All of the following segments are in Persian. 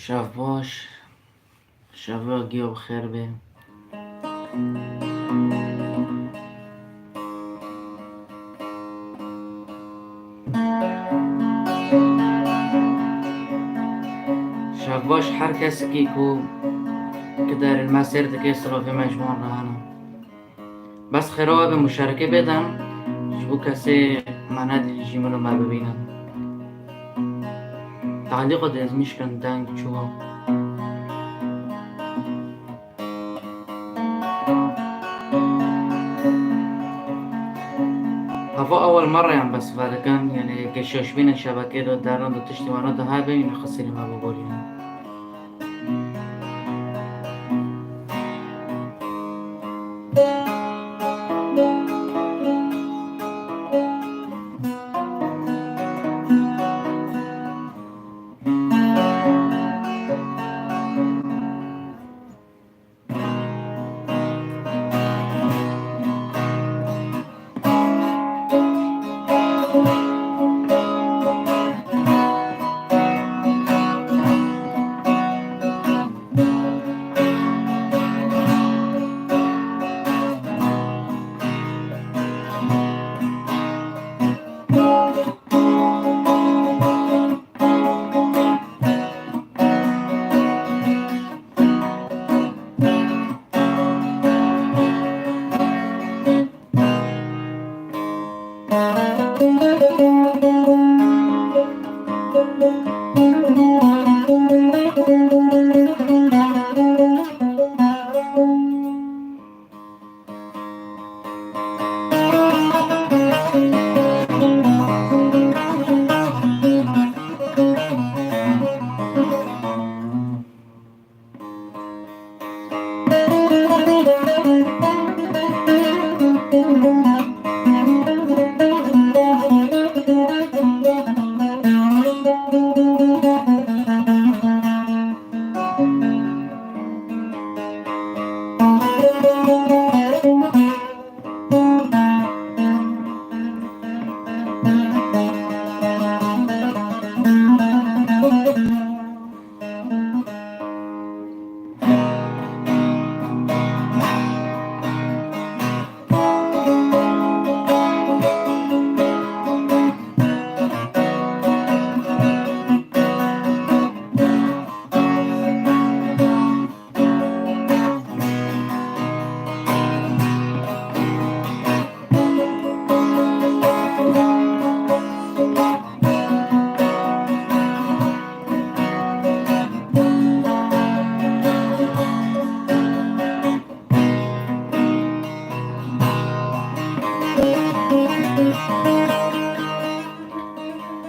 شب باش. شب گیاه بخیر به. شب باش هر کسی که در المسیر که اصرافی مجموع رهانم بس خیره به مشارکه بدم جبو کسی منه جیمونو ما ببینم تعلیق دیز میشکن دنگ چوب هوا أول مرة يعني بس فهذا كان يعني كشوش بين الشبكة دو دارون دو تشتي وانا دو هاي بين خسري ما بقول يعني.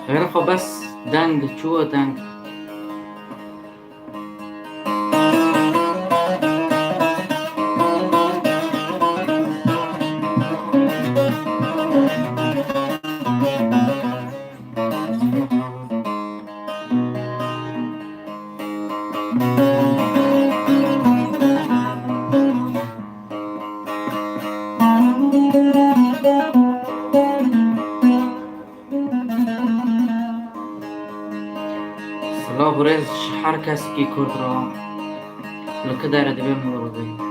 غير خو بس دنگ چوب دنگ سلا برز هر کسی که کرد را لکه داره دیبه مرده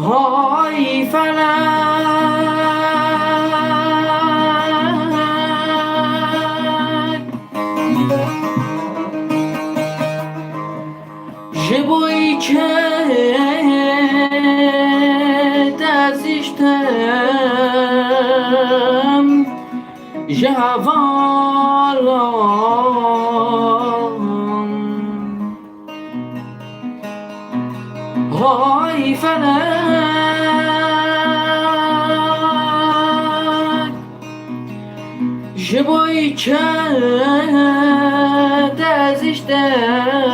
های فلک جبوی که دزیشتم جوالم های فلک جبوی که دزیشتم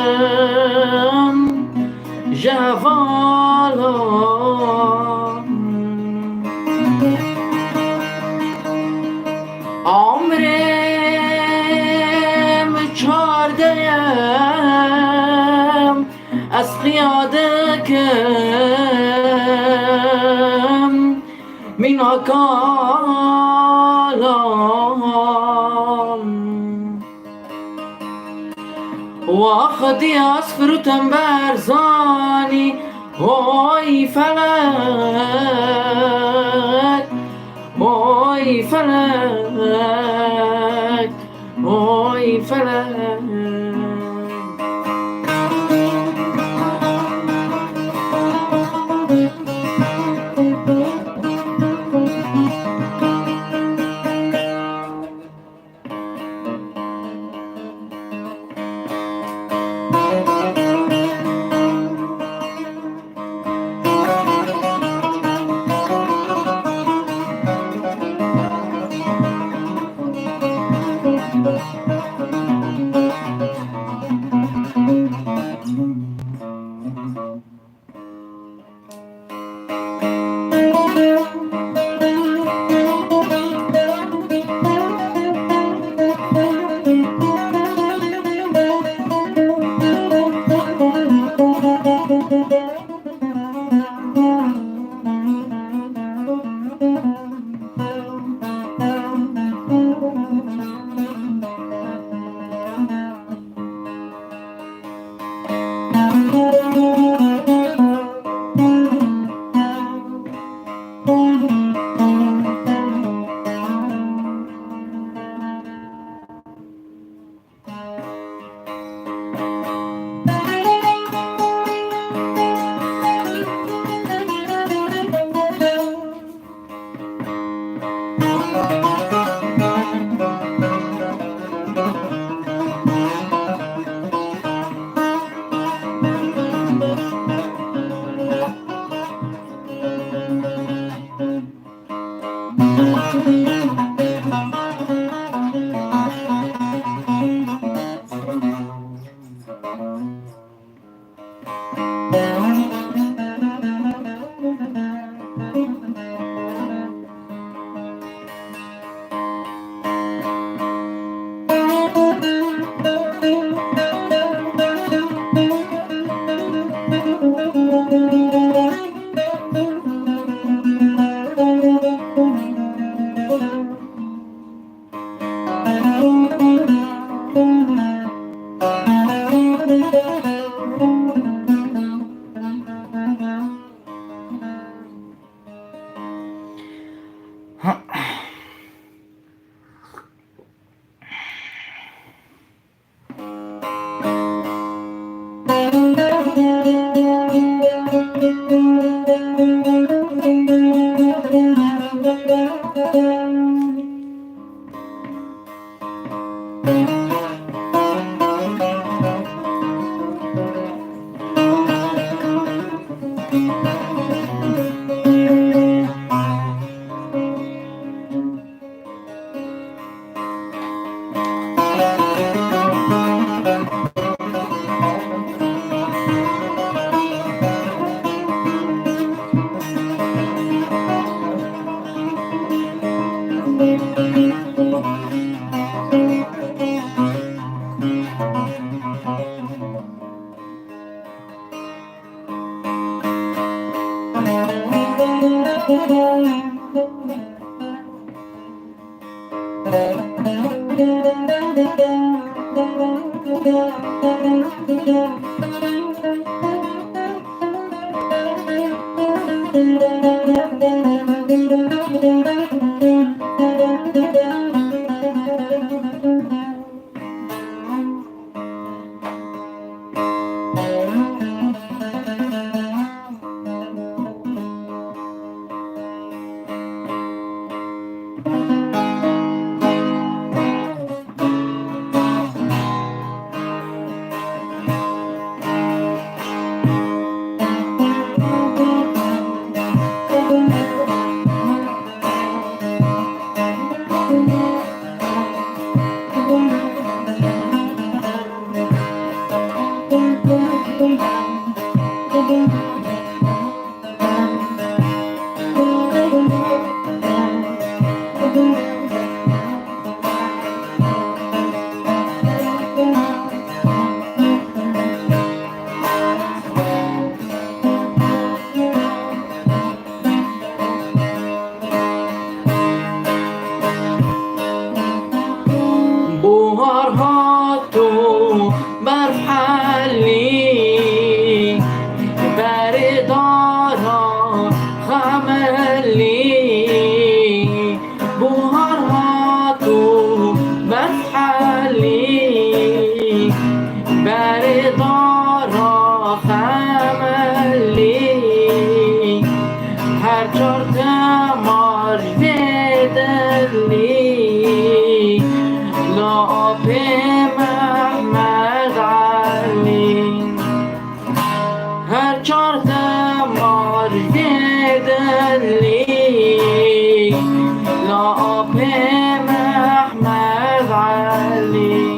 جوالم عمرم چارده‌ام از قیاده کم من اکالم وقتی از فروتم برزانی های فلک های فلک های فلک هاتو برف حلی بردارا خملی بوهر هاتو برف حلی بردارا خملی هر چار دماج بدلی لعب محمد علی هر چار دماج بدلی لعب محمد علی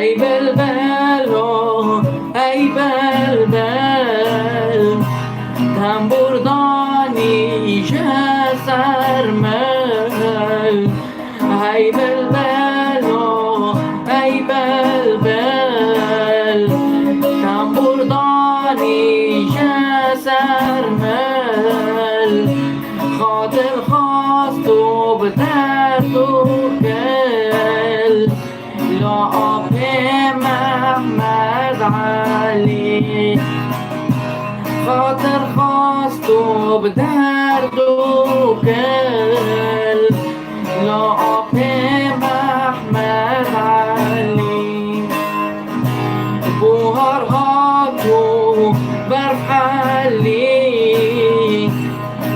ای بلبلو ای بلبل تنبوردانی سرمل ای بلبلو ای بلبل تنبوردانی سرمل خاطر خواست و به درد و گل لعب محمد علی خاطر خواست و به درد و گل لعب محمد علی بوهر هاتو برف حلی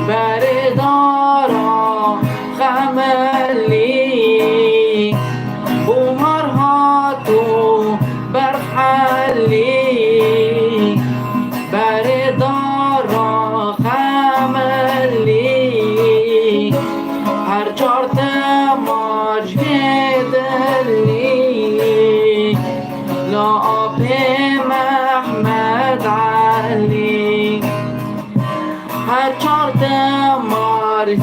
بردارا خملی بوهر هاتو برف حلی بردارا خملی هر چار تماج بدلی لعب محمد علی هر چار تماج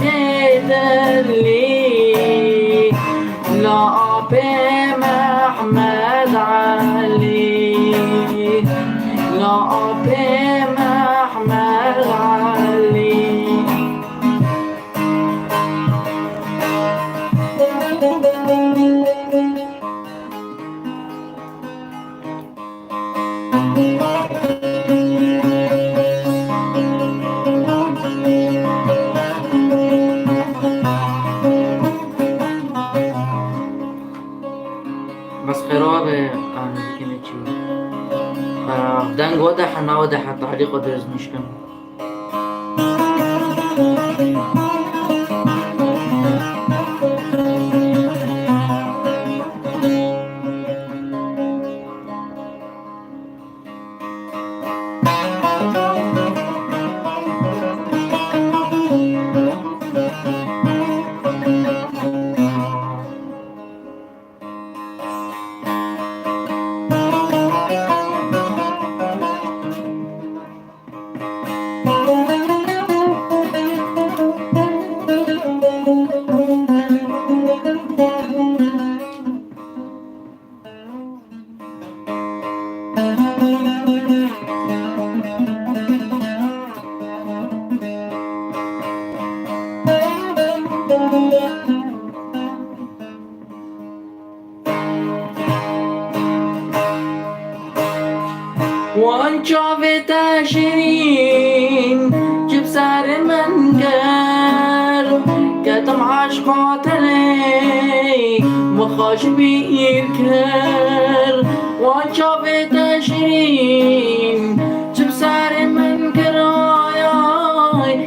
بدلی لعب محمد علی لعب محمد علی بس خراب نزدیکی چی دنگ واضح انا واضح التعليق ودرس مشكلة وان شافت شيرين جيب سعر المنقر كتم عشقات لي مخاش بيركر وان شافت شيرين جيب سعر المنقر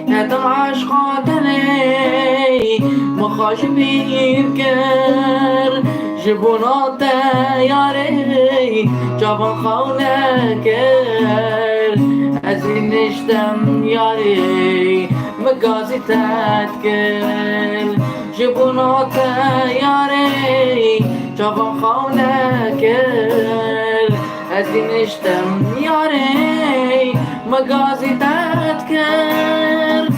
كتم عشقات لي مخاش بيركر جبونا تياري جابان خونه کر از این نشتم یاری مگازی تد کل جبونا یاری چاقم خونه کل از این نشتم یاری مگازی تد کل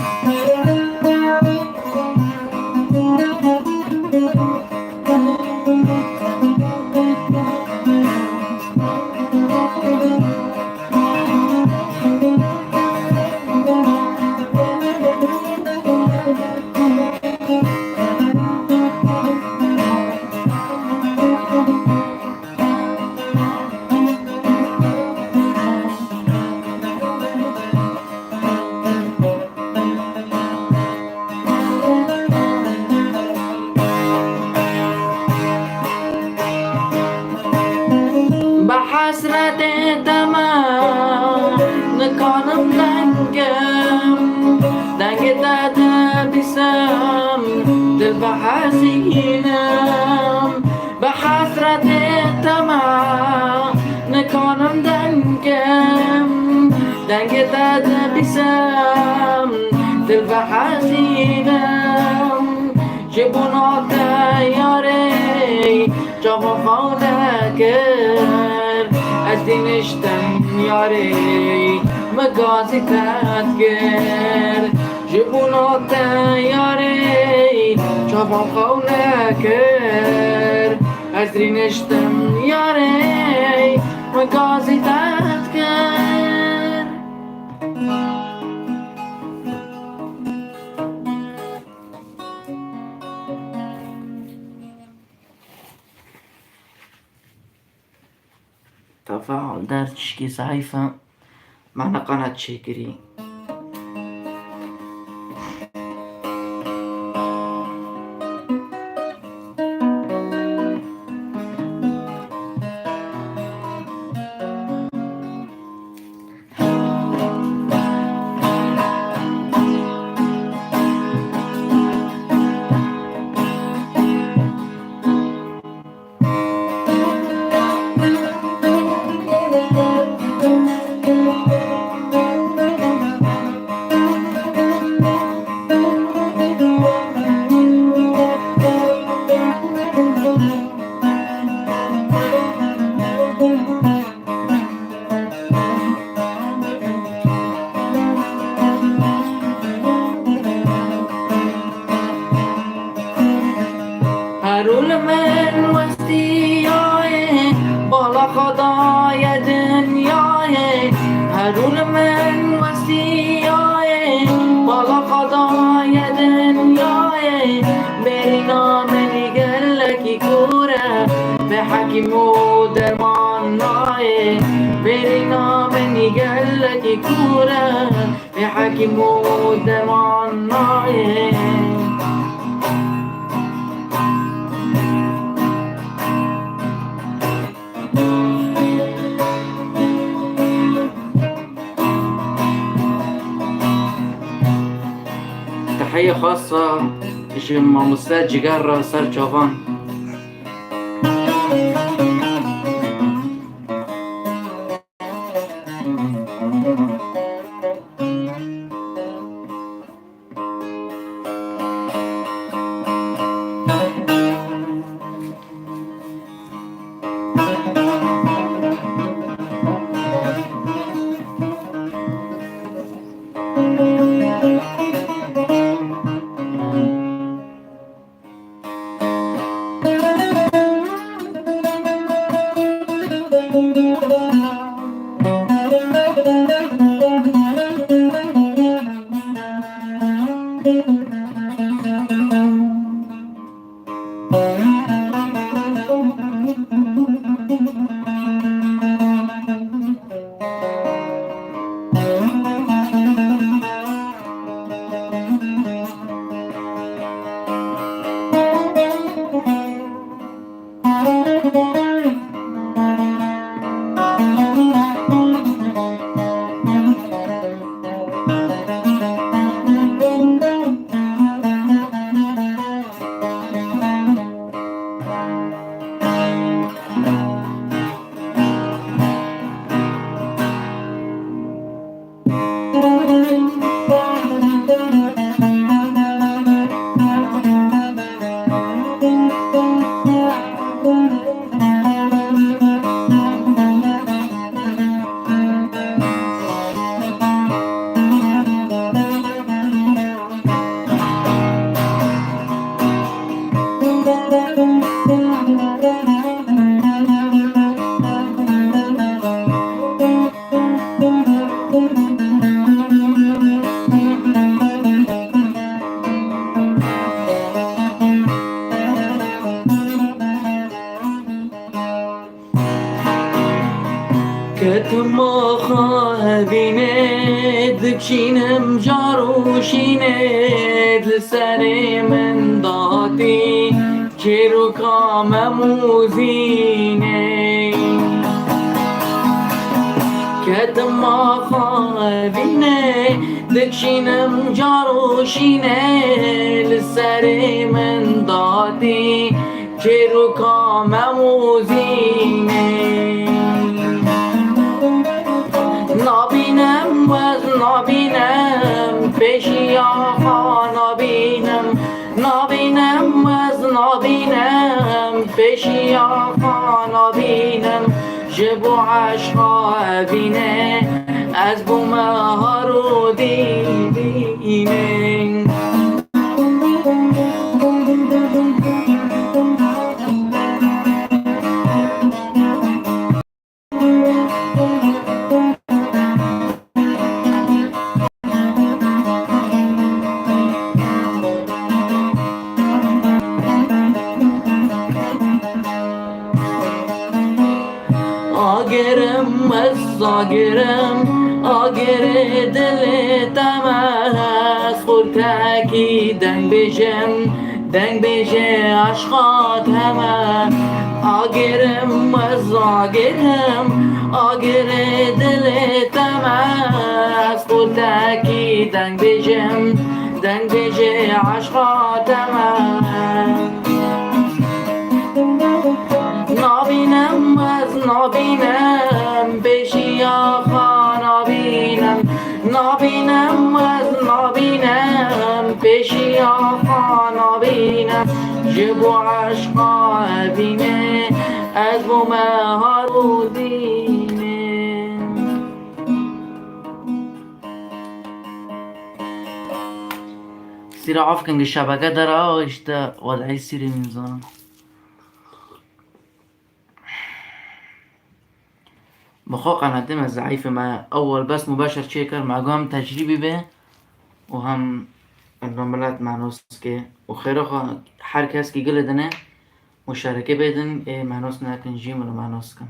بحسرت تمام نکنم دنگ داد بسم دل بحزینم بحسرت تمام نکنم دنگ داد بسم دل بحزینم جبونا یاری جابا خونه کرد از دینشتم یاری مگازی تد کرد جبونا یاری جابا خونه کرد از دینشتم یاری مگازی تد کرد تفاعل در تشكي صحيفة معنا قناة شاكري هرول من وستیای بالا خدای دنیای هرول من وستیای بالا خدای دنیای بری نام نگلکی کوره به حکیم و درمان نای بری نام نگلکی کوره به حکیم و درمان نای تحية خاصة مع مستعد جيجار سار جافان كتما خابينيد بشينم جاروشينيد لسري من ضاتي كيرو كامموزيني كتما خابينيد بشينم جاروشينيد لسري من ضاتي كيرو كامموزيني نابینم وز نابینم پیشی آقا نابینم نابینم وز نابینم پیشی آقا نابینم جبو عشقا بینه از بومه ها رو دیدینه آگرم از آگر دل تماس خورتکی دنگ بیشه عشقات همه آگرم از آگر دل تماس خورتکی دنگ بیشه عشقات همه نابینم از نابینم پیشی آخا نابینم نابینم از نابینم پیشی آخا نابینم جبو عشقا بینه از بومه ها رو دینه سيرة عفكنج الشبكة درا اشتا وضعي سيري من زمان بخواه قناتم ضعیف ما اول بس مباشر چیکر مگو هم تجربی به و هم الرملات معنوس که و خیره خواه هر کس که گل دنه مشارکه بدن معنوس نکن جیم رو معنوس کن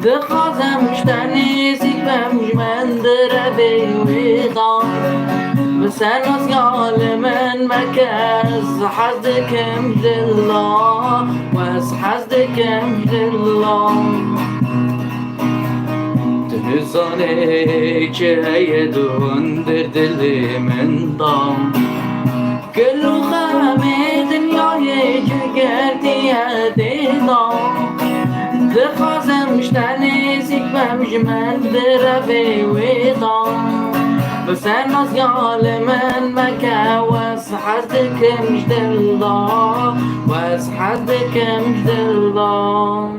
دخوازم شتنیزی بمش من در بیویدان بسن از یال من مکز حزدکم دلا و از حزدکم دلا تنزانه چه دون در دل من دام گلو خمه دنیای جگردی دیدام دخوازم شتنیزی بمش من در بیویدان بسن از یال من مکه و از حزدکم دلا و از حزدکم دلا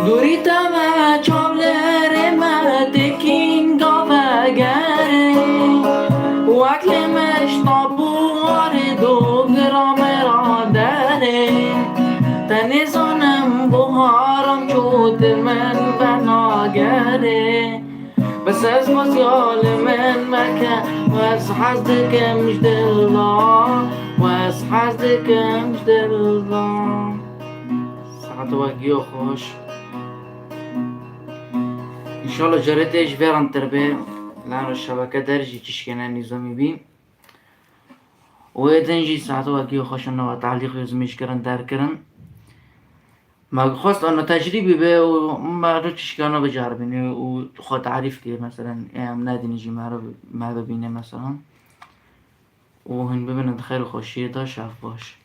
دوری تمه چابلر مدکین گاوگره وکل مشتابوار دو گرام را داره تنیزانم بوهارم چود من بناگره بس از مسیال من مکه و از حزدکم دلا و از حزدکم دلا ساعت وقتی خوش انشالله جريتش فيران تربية لأن الشبكة درجي تشكينا نظامي بي ويدنجي ساعتو اگه خوش انه تعلیق یزمیش کرن در کرن ما خواست انه تجربی به و ما رو تشکانه بجربینه و خود تعریف که مثلا ام نادی نجی ما ببینه مثلا و هن ببینن خیلی خوشیه دا شف باش